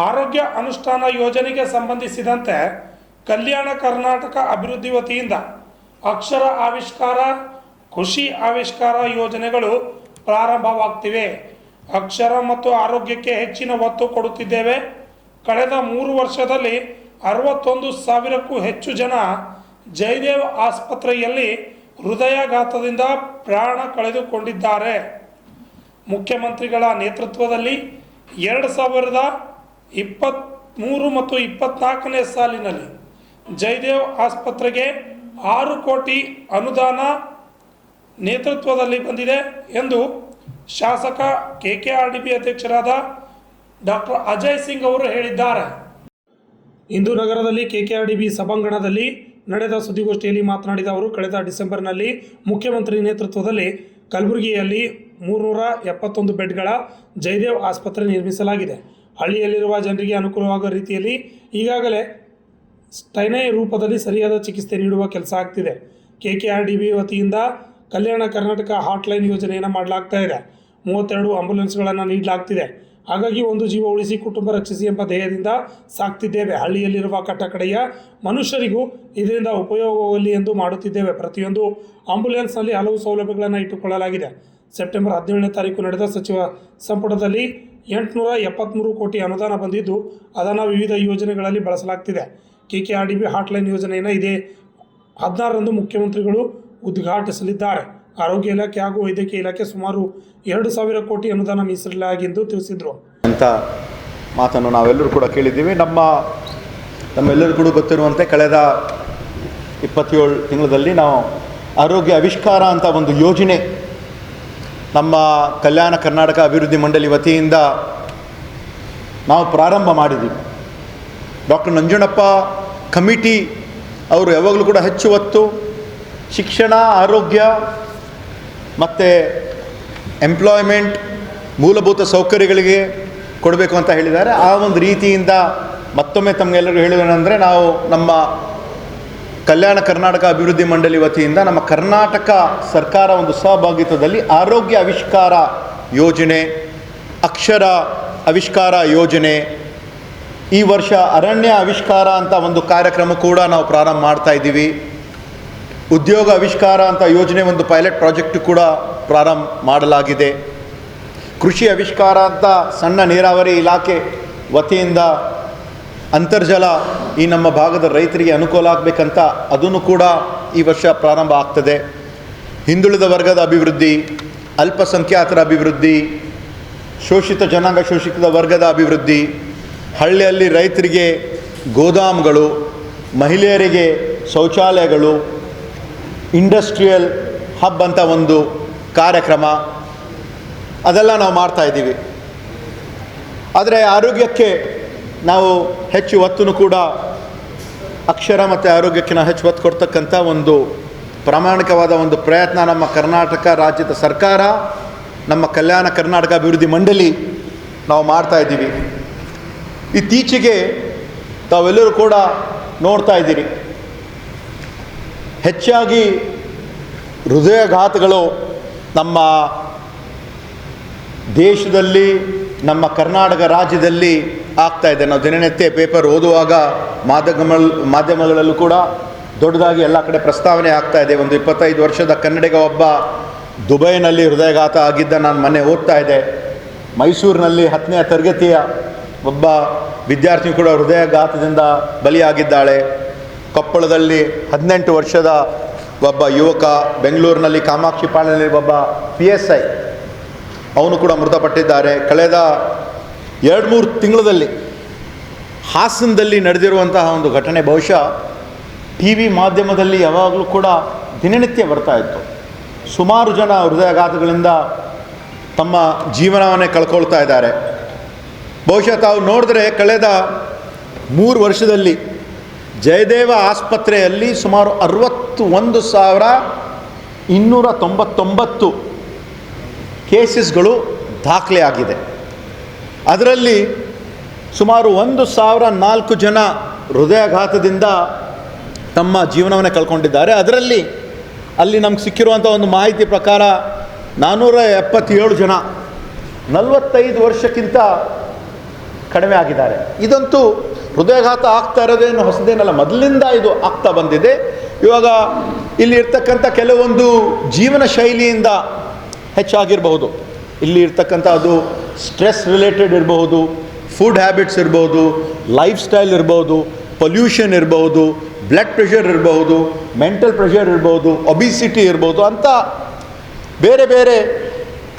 ಆರೋಗ್ಯ ಅನುಷ್ಠಾನ ಯೋಜನೆಗೆ ಸಂಬಂಧಿಸಿದಂತೆ ಕಲ್ಯಾಣ ಕರ್ನಾಟಕ ಅಭಿವೃದ್ಧಿ ವತಿಯಿಂದ ಅಕ್ಷರ ಆವಿಷ್ಕಾರ, ಖುಷಿ ಆವಿಷ್ಕಾರ ಯೋಜನೆಗಳು ಪ್ರಾರಂಭವಾಗ್ತಿವೆ. ಅಕ್ಷರ ಮತ್ತು ಆರೋಗ್ಯಕ್ಕೆ ಹೆಚ್ಚಿನ ಒತ್ತು ಕೊಡುತ್ತಿದ್ದೇವೆ. ಕಳೆದ 3 ವರ್ಷದಲ್ಲಿ 61,000ಕ್ಕೂ ಹೆಚ್ಚು ಜನ ಜಯದೇವ್ ಆಸ್ಪತ್ರೆಯಲ್ಲಿ ಹೃದಯಾಘಾತದಿಂದ ಪ್ರಾಣ ಕಳೆದುಕೊಂಡಿದ್ದಾರೆ. ಮುಖ್ಯಮಂತ್ರಿಗಳ ನೇತೃತ್ವದಲ್ಲಿ 2023 ಮತ್ತು 24ನೇ ಸಾಲಿನಲ್ಲಿ ಜಯದೇವ್ ಆಸ್ಪತ್ರೆಗೆ 6 ಕೋಟಿ ಅನುದಾನ ನೇತೃತ್ವದಲ್ಲಿ ಬಂದಿದೆ ಎಂದು ಶಾಸಕ KKRDB ಅಧ್ಯಕ್ಷರಾದ ಡಾಕ್ಟರ್ ಅಜಯ್ ಸಿಂಗ್ ಅವರು ಹೇಳಿದ್ದಾರೆ. ಇಂದು ನಗರದಲ್ಲಿ KKRDB ಸಭಾಂಗಣದಲ್ಲಿ ನಡೆದ ಸುದ್ದಿಗೋಷ್ಠಿಯಲ್ಲಿ ಮಾತನಾಡಿದ ಅವರು, ಕಳೆದ ಡಿಸೆಂಬರ್ನಲ್ಲಿ ಮುಖ್ಯಮಂತ್ರಿ ನೇತೃತ್ವದಲ್ಲಿ ಕಲಬುರಗಿಯಲ್ಲಿ 371 ಬೆಡ್ಗಳ ಜಯದೇವ್ ಆಸ್ಪತ್ರೆ ನಿರ್ಮಿಸಲಾಗಿದೆ. ಹಳ್ಳಿಯಲ್ಲಿರುವ ಜನರಿಗೆ ಅನುಕೂಲವಾಗುವ ರೀತಿಯಲ್ಲಿ ಈಗಾಗಲೇ ಸ್ಟೈನೈ ರೂಪದಲ್ಲಿ ಸರಿಯಾದ ಚಿಕಿತ್ಸೆ ನೀಡುವ ಕೆಲಸ ಆಗ್ತಿದೆ. KKRDB ವತಿಯಿಂದ ಕಲ್ಯಾಣ ಕರ್ನಾಟಕ ಹಾಟ್ಲೈನ್ ಯೋಜನೆಯನ್ನು ಮಾಡಲಾಗ್ತಾ ಇದೆ. 32 ಆಂಬ್ಯುಲೆನ್ಸ್ಗಳನ್ನು ನೀಡಲಾಗ್ತಿದೆ. ಹಾಗಾಗಿ ಒಂದು ಜೀವ ಉಳಿಸಿ ಕುಟುಂಬ ರಕ್ಷಿಸಿ ಎಂಬ ಧ್ಯೇಯದಿಂದ ಸಾಕ್ತಿದ್ದೇವೆ. ಹಳ್ಳಿಯಲ್ಲಿರುವ ಕಟ್ಟಕಡೆಯ ಮನುಷ್ಯರಿಗೂ ಇದರಿಂದ ಉಪಯೋಗವಾಗಲಿ ಎಂದು ಮಾಡುತ್ತಿದ್ದೇವೆ. ಪ್ರತಿಯೊಂದು ಆಂಬ್ಯುಲೆನ್ಸ್ನಲ್ಲಿ ಹಲವು ಸೌಲಭ್ಯಗಳನ್ನು ಇಟ್ಟುಕೊಳ್ಳಲಾಗಿದೆ. ಸೆಪ್ಟೆಂಬರ್ 17ನೇ ತಾರೀಕು ನಡೆದ ಸಚಿವ ಸಂಪುಟದಲ್ಲಿ 873 ಕೋಟಿ ಅನುದಾನ ಬಂದಿದ್ದು ಅದನ್ನು ವಿವಿಧ ಯೋಜನೆಗಳಲ್ಲಿ ಬಳಸಲಾಗ್ತಿದೆ. KKRDB ಹಾಟ್ಲೈನ್ ಯೋಜನೆಯನ್ನು ಇದೇ 16ರಂದು ಮುಖ್ಯಮಂತ್ರಿಗಳು ಉದ್ಘಾಟಿಸಲಿದ್ದಾರೆ. ಆರೋಗ್ಯ ಇಲಾಖೆ ಹಾಗೂ ವೈದ್ಯಕೀಯ ಇಲಾಖೆ ಸುಮಾರು 2,000 ಕೋಟಿ ಅನುದಾನ ಮೀಸಲಾಗಿದ್ದು ತಿಳಿಸಿದರು ಅಂತ ಮಾತನ್ನು ನಾವೆಲ್ಲರೂ ಕೂಡ ಕೇಳಿದ್ದೀವಿ. ನಮ್ಮೆಲ್ಲರೂ ಕೂಡ ಗೊತ್ತಿರುವಂತೆ ಕಳೆದ 27 ತಿಂಗಳಲ್ಲಿ ನಾವು ಆರೋಗ್ಯ ಆವಿಷ್ಕಾರ ಅಂತ ಒಂದು ಯೋಜನೆ ನಮ್ಮ ಕಲ್ಯಾಣ ಕರ್ನಾಟಕ ಅಭಿವೃದ್ಧಿ ಮಂಡಳಿ ವತಿಯಿಂದ ನಾವು ಪ್ರಾರಂಭ ಮಾಡಿದ್ದೀವಿ. ಡಾಕ್ಟರ್ ನಂಜುಂಡಪ್ಪ ಕಮಿಟಿ ಅವರು ಯಾವಾಗಲೂ ಕೂಡ ಹೆಚ್ಚು ಒತ್ತು ಶಿಕ್ಷಣ, ಆರೋಗ್ಯ ಮತ್ತು ಎಂಪ್ಲಾಯ್ಮೆಂಟ್, ಮೂಲಭೂತ ಸೌಕರ್ಯಗಳಿಗೆ ಕೊಡಬೇಕು ಅಂತ ಹೇಳಿದ್ದಾರೆ. ಆ ಒಂದು ರೀತಿಯಿಂದ ಮತ್ತೊಮ್ಮೆ ತಮಗೆಲ್ಲರಿಗೂ ಹೇಳುವುದೇನೆಂದರೆ, ನಾವು ನಮ್ಮ ಕಲ್ಯಾಣ ಕರ್ನಾಟಕ ಅಭಿವೃದ್ಧಿ ಮಂಡಳಿ ವತಿಯಿಂದ ನಮ್ಮ ಕರ್ನಾಟಕ ಸರ್ಕಾರ ಒಂದು ಸಹಭಾಗಿತ್ವದಲ್ಲಿ ಆರೋಗ್ಯ ಆವಿಷ್ಕಾರ ಯೋಜನೆ, ಅಕ್ಷರ ಆವಿಷ್ಕಾರ ಯೋಜನೆ, ಈ ವರ್ಷ ಅರಣ್ಯ ಆವಿಷ್ಕಾರ ಅಂತ ಒಂದು ಕಾರ್ಯಕ್ರಮ ಕೂಡ ನಾವು ಪ್ರಾರಂಭ ಮಾಡ್ತಾ ಇದ್ದೀವಿ. ಉದ್ಯೋಗ ಆವಿಷ್ಕಾರ ಅಂತ ಯೋಜನೆ ಒಂದು ಪೈಲಟ್ ಪ್ರಾಜೆಕ್ಟ್ ಕೂಡ ಪ್ರಾರಂಭ ಮಾಡಲಾಗಿದೆ. ಕೃಷಿ ಆವಿಷ್ಕಾರ ಅಂತ ಸಣ್ಣ ನೀರಾವರಿ ಇಲಾಖೆ ವತಿಯಿಂದ ಅಂತರ್ಜಲ ಈ ನಮ್ಮ ಭಾಗದ ರೈತರಿಗೆ ಅನುಕೂಲ ಆಗಬೇಕಂತ ಅದನ್ನು ಕೂಡ ಈ ವರ್ಷ ಪ್ರಾರಂಭ ಆಗ್ತದೆ. ಹಿಂದುಳಿದ ವರ್ಗದ ಅಭಿವೃದ್ಧಿ, ಅಲ್ಪಸಂಖ್ಯಾತರ ಅಭಿವೃದ್ಧಿ, ಶೋಷಿತ ಜನಾಂಗ ಶೋಷಿತ ವರ್ಗದ ಅಭಿವೃದ್ಧಿ, ಹಳ್ಳಿಯಲ್ಲಿ ರೈತರಿಗೆ ಗೋದಾಮುಗಳು, ಮಹಿಳೆಯರಿಗೆ ಶೌಚಾಲಯಗಳು, ಇಂಡಸ್ಟ್ರಿಯಲ್ ಹಬ್ ಅಂತ ಒಂದು ಕಾರ್ಯಕ್ರಮ ಅದೆಲ್ಲ ನಾವು ಮಾಡ್ತಾಯಿದ್ದೀವಿ. ಆದರೆ ಆರೋಗ್ಯಕ್ಕೆ ನಾವು ಹೆಚ್ಚು ಒತ್ತನ್ನು ಕೂಡ ಅಕ್ಷರ ಮತ್ತು ಆರೋಗ್ಯಕ್ಕೆ ನಾವು ಹೆಚ್ಚು ಒತ್ತು ಕೊಡ್ತಕ್ಕಂಥ ಒಂದು ಪ್ರಾಮಾಣಿಕವಾದ ಒಂದು ಪ್ರಯತ್ನ ನಮ್ಮ ಕರ್ನಾಟಕ ರಾಜ್ಯದ ಸರ್ಕಾರ, ನಮ್ಮ ಕಲ್ಯಾಣ ಕರ್ನಾಟಕ ಅಭಿವೃದ್ಧಿ ಮಂಡಳಿ ನಾವು ಮಾಡ್ತಾಯಿದ್ದೀವಿ. ಇತ್ತೀಚೆಗೆ ತಾವೆಲ್ಲರೂ ಕೂಡ ನೋಡ್ತಾ ಇದ್ದೀರಿ, ಹೆಚ್ಚಾಗಿ ಹೃದಯಾಘಾತಗಳು ನಮ್ಮ ದೇಶದಲ್ಲಿ, ನಮ್ಮ ಕರ್ನಾಟಕ ರಾಜ್ಯದಲ್ಲಿ ಆಗ್ತಾ ಇದೆ. ನಾವು ದಿನನಿತ್ಯ ಪೇಪರ್ ಓದುವಾಗ ಮಾಧ್ಯಮಗಳಲ್ಲೂ ಕೂಡ ದೊಡ್ಡದಾಗಿ ಎಲ್ಲ ಕಡೆ ಪ್ರಸ್ತಾವನೆ ಆಗ್ತಾ ಇದೆ. ಒಂದು 25 ವರ್ಷದ ಕನ್ನಡಿಗ ಒಬ್ಬ ದುಬೈನಲ್ಲಿ ಹೃದಯಾಘಾತ ಆಗಿದ್ದ ನಾನು ಮೊನ್ನೆ ಓದ್ತಾ ಇದ್ದೆ. ಮೈಸೂರಿನಲ್ಲಿ 10ನೇ ತರಗತಿಯ ಒಬ್ಬ ವಿದ್ಯಾರ್ಥಿ ಕೂಡ ಹೃದಯಾಘಾತದಿಂದ ಬಲಿಯಾಗಿದ್ದಾಳೆ. ಕೊಪ್ಪಳದಲ್ಲಿ 18 ವರ್ಷದ ಒಬ್ಬ ಯುವಕ, ಬೆಂಗಳೂರಿನಲ್ಲಿ ಕಾಮಾಕ್ಷಿ ಪಾಳ್ಯದಲ್ಲಿ ಒಬ್ಬ PSI ಅವನು ಕೂಡ ಮೃತಪಟ್ಟಿದ್ದಾರೆ. ಕಳೆದ 2-3 ತಿಂಗಳಲ್ಲಿ ಹಾಸನದಲ್ಲಿ ನಡೆದಿರುವಂತಹ ಒಂದು ಘಟನೆ ಬಹುಶಃ TV ಮಾಧ್ಯಮದಲ್ಲಿ ಯಾವಾಗಲೂ ಕೂಡ ದಿನನಿತ್ಯ ಬರ್ತಾ ಇತ್ತು. ಸುಮಾರು ಜನ ಹೃದಯಾಘಾತಗಳಿಂದ ತಮ್ಮ ಜೀವನವನ್ನೇ ಕಳ್ಕೊಳ್ತಾ ಇದ್ದಾರೆ. ಬಹುಶಃ ತಾವು ನೋಡಿದ್ರೆ ಕಳೆದ 3 ವರ್ಷದಲ್ಲಿ ಜಯದೇವ ಆಸ್ಪತ್ರೆಯಲ್ಲಿ ಸುಮಾರು 61,299 ಕೇಸಸ್ಗಳು ದಾಖಲೆ ಆಗಿದೆ. ಅದರಲ್ಲಿ ಸುಮಾರು 1,004 ಜನ ಹೃದಯಾಘಾತದಿಂದ ತಮ್ಮ ಜೀವನವನ್ನೇ ಕಳ್ಕೊಂಡಿದ್ದಾರೆ. ಅದರಲ್ಲಿ ಅಲ್ಲಿ ನಮ್ಗೆ ಸಿಕ್ಕಿರುವಂಥ ಒಂದು ಮಾಹಿತಿ ಪ್ರಕಾರ 477 ಜನ 45 ವರ್ಷಕ್ಕಿಂತ ಕಡಿಮೆ ಆಗಿದ್ದಾರೆ. ಇದಂತೂ ಹೃದಯಾಘಾತ ಆಗ್ತಾ ಇರೋದೇನು ಹೊಸದೇನಲ್ಲ, ಮೊದಲಿಂದ ಇದು ಆಗ್ತಾ ಬಂದಿದೆ. ಇವಾಗ ಇಲ್ಲಿ ಇರ್ತಕ್ಕಂಥ ಕೆಲವೊಂದು ಜೀವನ ಶೈಲಿಯಿಂದ ಹೆಚ್ಚಾಗಿರಬಹುದು. ಇಲ್ಲಿ ಇರ್ತಕ್ಕಂಥ ಅದು ಸ್ಟ್ರೆಸ್ ರಿಲೇಟೆಡ್ ಇರಬಹುದು, ಫುಡ್ ಹ್ಯಾಬಿಟ್ಸ್ ಇರ್ಬೋದು, ಲೈಫ್ ಸ್ಟೈಲ್ ಇರ್ಬೋದು, ಪೊಲ್ಯೂಷನ್ ಇರ್ಬೋದು, ಬ್ಲಡ್ ಪ್ರೆಷರ್ ಇರ್ಬೋದು, ಮೆಂಟಲ್ ಪ್ರೆಷರ್ ಇರ್ಬೋದು, ಒಬಿಸಿಟಿ ಇರ್ಬೋದು ಅಂತ ಬೇರೆ ಬೇರೆ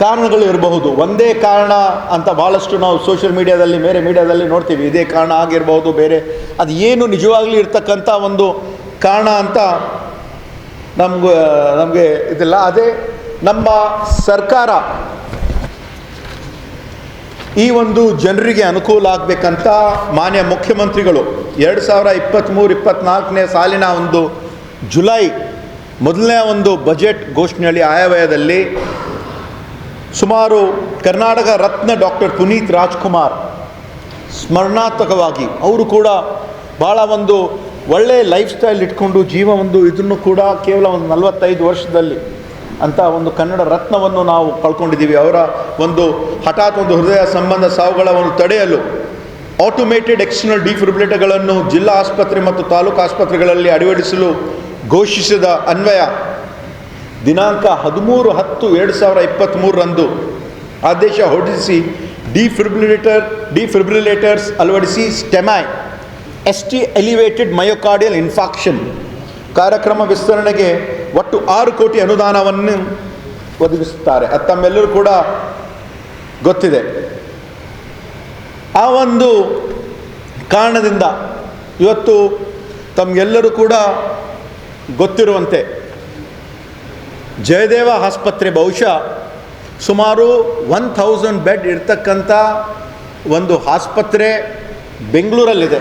ಕಾರಣಗಳು ಇರಬಹುದು. ಒಂದೇ ಕಾರಣ ಅಂತ ಭಾಳಷ್ಟು ನಾವು ಸೋಷಿಯಲ್ ಮೀಡಿಯಾದಲ್ಲಿ ಬೇರೆ ಮೀಡಿಯಾದಲ್ಲಿ ನೋಡ್ತೀವಿ, ಇದೇ ಕಾರಣ ಆಗಿರ್ಬೋದು, ಬೇರೆ ಅದು ಏನು ನಿಜವಾಗ್ಲೂ ಇರ್ತಕ್ಕಂಥ ಒಂದು ಕಾರಣ ಅಂತ ನಮಗೆ ಇದಿಲ್ಲ. ಅದೇ ನಮ್ಮ ಸರ್ಕಾರ ಈ ಒಂದು ಜನರಿಗೆ ಅನುಕೂಲ ಆಗಬೇಕಂತ ಮಾನ್ಯ ಮುಖ್ಯಮಂತ್ರಿಗಳು 2023-24ನೇ ಸಾಲಿನ ಒಂದು ಜುಲೈ ಮೊದಲನೇ ಒಂದು ಬಜೆಟ್ ಘೋಷಣೆಯಲ್ಲಿ ಆಯವ್ಯಯದಲ್ಲಿ ಸುಮಾರು ಕರ್ನಾಟಕ ರತ್ನ ಡಾಕ್ಟರ್ ಪುನೀತ್ ರಾಜ್ಕುಮಾರ್ ಸ್ಮರಣಾರ್ಥಕವಾಗಿ ಅವರು ಕೂಡ ಭಾಳ ಒಂದು ಒಳ್ಳೆಯ ಲೈಫ್ ಸ್ಟೈಲ್ ಇಟ್ಕೊಂಡು ಇದನ್ನು ಕೂಡ ಕೇವಲ ಒಂದು 45 ವರ್ಷದಲ್ಲಿ ಅಂತ ಒಂದು ಕನ್ನಡ ರತ್ನವನ್ನು ನಾವು ಕಳ್ಕೊಂಡಿದ್ದೀವಿ. ಅವರ ಒಂದು ಹಠಾತ್ ಒಂದು ಹೃದಯ ಸಂಬಂಧ ಸಾವುಗಳನ್ನು ತಡೆಯಲು ಆಟೋಮೇಟೆಡ್ ಎಕ್ಸ್ಟರ್ನಲ್ ಡಿಫಿಬ್ರಿಲೇಟರ್ಗಳನ್ನು ಜಿಲ್ಲಾ ಆಸ್ಪತ್ರೆ ಮತ್ತು ತಾಲೂಕು ಆಸ್ಪತ್ರೆಗಳಲ್ಲಿ ಅಳವಡಿಸಲು ಘೋಷಿಸಿದ ಅನ್ವಯ ದಿನಾಂಕ 13/10/2023ರಂದು ಆದೇಶ ಹೊರಡಿಸಿ ಡಿಫಿಬ್ರಿಲೇಟರ್ಸ್ ಅಳವಡಿಸಿ ಸ್ಟೆಮೈ ST ಎಲಿವೇಟೆಡ್ ಮಯೋಕಾರ್ಡಿಯಲ್ ಇನ್ಫಾಕ್ಷನ್ ಕಾರ್ಯಕ್ರಮ ವಿಸ್ತರಣೆಗೆ ಒಟ್ಟು 6 ಕೋಟಿ ಅನುದಾನವನ್ನು ಒದಗಿಸುತ್ತಾರೆ. ಅದು ತಮ್ಮೆಲ್ಲರೂ ಕೂಡ ಗೊತ್ತಿದೆ. ಆ ಒಂದು ಕಾರಣದಿಂದ ಇವತ್ತು ತಮಗೆಲ್ಲರೂ ಕೂಡ ಗೊತ್ತಿರುವಂತೆ ಜಯದೇವ ಆಸ್ಪತ್ರೆ ಬಹುಶಃ ಸುಮಾರು 1000 ಬೆಡ್ ಇರ್ತಕ್ಕಂಥ ಒಂದು ಆಸ್ಪತ್ರೆ ಬೆಂಗಳೂರಲ್ಲಿದೆ.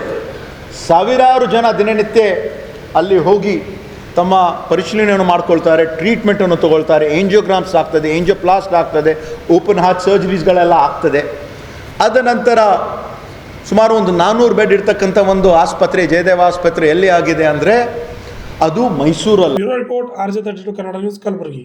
ಸಾವಿರಾರು ಜನ ದಿನನಿತ್ಯ ಅಲ್ಲಿ ಹೋಗಿ ತಮ್ಮ ಪರಿಶೀಲನೆಯನ್ನು ಮಾಡ್ಕೊಳ್ತಾರೆ, ಟ್ರೀಟ್ಮೆಂಟನ್ನು ತಗೊಳ್ತಾರೆ, ಏಂಜಿಯೋಗ್ರಾಮ್ಸ್ ಆಗ್ತದೆ, ಏಂಜಿಯೋಪ್ಲಾಸ್ಟ್ ಆಗ್ತದೆ, ಓಪನ್ ಹಾರ್ಟ್ ಸರ್ಜರೀಸ್ಗಳೆಲ್ಲ ಆಗ್ತದೆ. ಅದ ನಂತರ ಸುಮಾರು ಒಂದು 400 ಬೆಡ್ ಇರ್ತಕ್ಕಂಥ ಒಂದು ಆಸ್ಪತ್ರೆ ಜಯದೇವ ಆಸ್ಪತ್ರೆ ಎಲ್ಲಿ ಆಗಿದೆ ಅಂದರೆ ಅದು ಮೈಸೂರಲ್ಲಿ. Bureau report RJ32 Kannada news Kalaburagi.